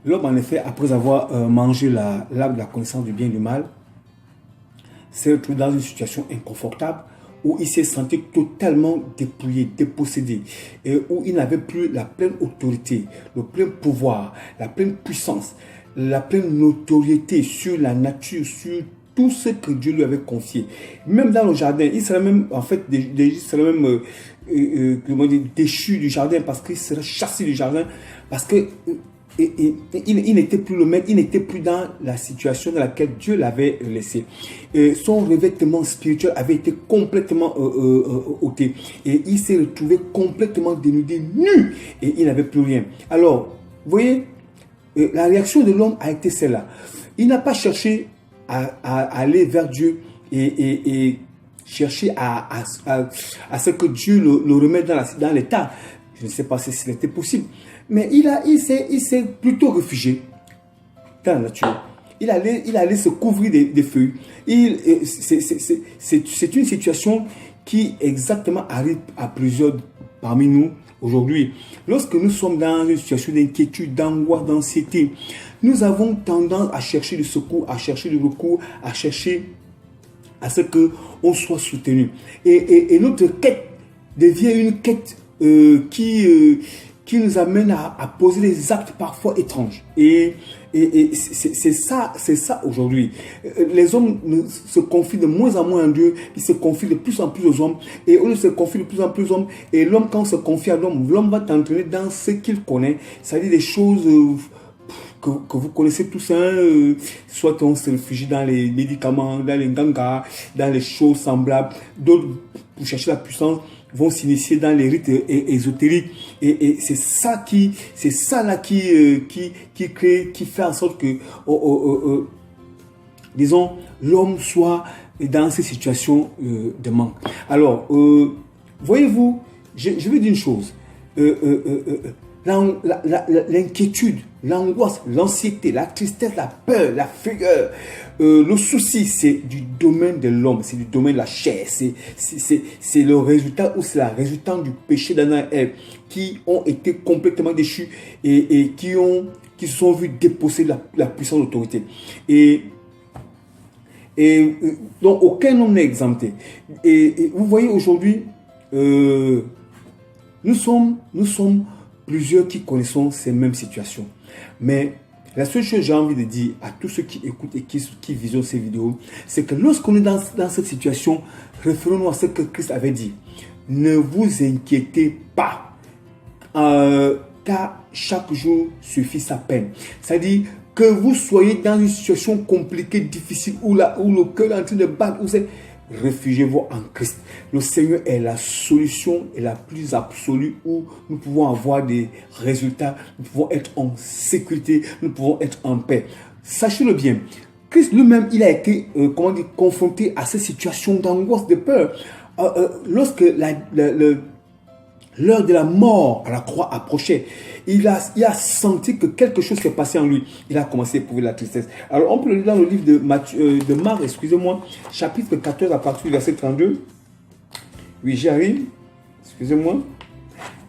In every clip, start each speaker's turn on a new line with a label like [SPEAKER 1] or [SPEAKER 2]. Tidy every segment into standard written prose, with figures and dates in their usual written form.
[SPEAKER 1] L'homme, en effet, après avoir mangé l'arbre de la connaissance du bien et du mal, s'est retrouvé dans une situation inconfortable où il s'est senti totalement dépouillé, dépossédé, et où il n'avait plus la pleine autorité, le plein pouvoir, la pleine puissance, la pleine notoriété sur la nature, sur tout ce que Dieu lui avait confié. Même dans le jardin, il serait même, en fait, il serait même déchu du jardin, parce qu'il serait chassé du jardin, parce que il n'était plus le maître, il n'était plus dans la situation dans laquelle Dieu l'avait laissé. Son revêtement spirituel avait été complètement ôté. Et il s'est retrouvé complètement dénudé, nu. Et il n'avait plus rien. Alors, vous voyez, la réaction de l'homme a été celle-là. Il n'a pas cherché à aller vers Dieu et chercher à ce que Dieu le remette dans l'état. Je ne sais pas si c'était possible. Mais il s'est plutôt réfugié dans la nature. Il allait se couvrir des feuilles. C'est une situation qui exactement arrive à plusieurs parmi nous aujourd'hui. Lorsque nous sommes dans une situation d'inquiétude, d'angoisse, d'anxiété, nous avons tendance à chercher du secours, à chercher du recours, à chercher à ce qu'on soit soutenu. Et notre quête devient une quête qui nous amène à poser des actes parfois étranges. Et c'est ça aujourd'hui. Les hommes se confient de moins en moins en Dieu, ils se confient de plus en plus aux hommes, et eux se confient de plus en plus aux hommes. Et l'homme, quand on se confie à l'homme va t'entraîner dans ce qu'il connaît, c'est-à-dire des choses que vous connaissez tous, soit on se réfugie dans les médicaments, dans les gangas, dans les choses semblables, d'autres, pour chercher la puissance, vont s'initier dans les rites ésotériques, et c'est ça là qui crée, qui fait en sorte que disons, l'homme soit dans ces situations de manque. Alors, voyez-vous, je veux dire une chose, l'inquiétude, l'angoisse, l'anxiété, la tristesse, la peur, la frayeur, le souci, c'est du domaine de l'homme, c'est du domaine de la chair, c'est le résultat, ou c'est la résultante du péché d'Adam et Ève, qui ont été complètement déchus et qui se sont vus déposséder la puissance d'autorité. Et donc aucun homme n'est exempté. Et vous voyez aujourd'hui, nous sommes plusieurs qui connaissons ces mêmes situations. Mais la seule chose que j'ai envie de dire à tous ceux qui écoutent et qui visionnent ces vidéos, c'est que lorsqu'on est dans cette situation, référons-nous à ce que Christ avait dit. Ne vous inquiétez pas, car chaque jour suffit sa peine. C'est-à-dire que vous soyez dans une situation compliquée, difficile, où le cœur est en train de battre, réfugiez-vous en Christ. Le Seigneur est la solution et la plus absolue, où nous pouvons avoir des résultats, nous pouvons être en sécurité, nous pouvons être en paix. Sachez-le bien, Christ lui-même, il a été confronté à ces situations d'angoisse, de peur. Lorsque l'heure de la mort à la croix approchait, il a senti que quelque chose s'est passé en lui. Il a commencé à éprouver la tristesse. Alors, on peut le lire dans le livre de Marc, excusez-moi, chapitre 14, à partir du verset 32. Oui, j'arrive. Excusez-moi.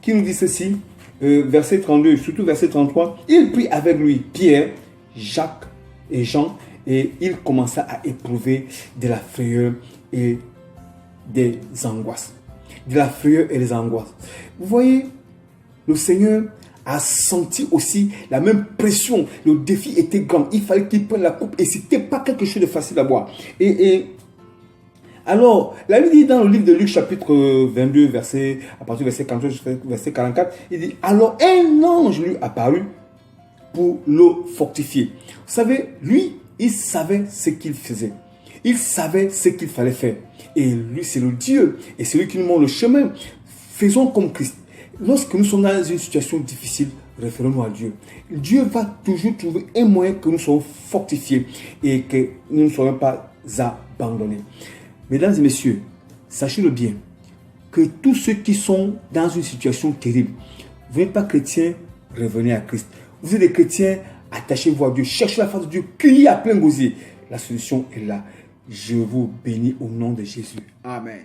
[SPEAKER 1] Qui nous dit ceci, verset 32, surtout verset 33. Il prit avec lui Pierre, Jacques et Jean, et il commença à éprouver de la frayeur et des angoisses. De la frayeur et des angoisses. Vous voyez, le Seigneur a senti aussi la même pression. Le défi était grand. Il fallait qu'il prenne la coupe et ce n'était pas quelque chose de facile à boire. Alors, la Bible dit dans le livre de Luc, chapitre 22, à partir du verset 42 jusqu'au verset 44, il dit, alors un ange lui apparut pour le fortifier. Vous savez, lui, il savait ce qu'il faisait. Il savait ce qu'il fallait faire. Et lui, c'est le Dieu. Et c'est lui qui nous montre le chemin. Faisons comme Christ. Lorsque nous sommes dans une situation difficile, référons-nous à Dieu. Dieu va toujours trouver un moyen que nous soyons fortifiés et que nous ne soyons pas abandonnés. Mesdames et messieurs, sachez-le bien, que tous ceux qui sont dans une situation terrible, vous n'êtes pas chrétiens, revenez à Christ. Vous êtes des chrétiens, attachez-vous à Dieu, cherchez la face de Dieu, criez à plein gosier. La solution est là. Je vous bénis au nom de Jésus. Amen.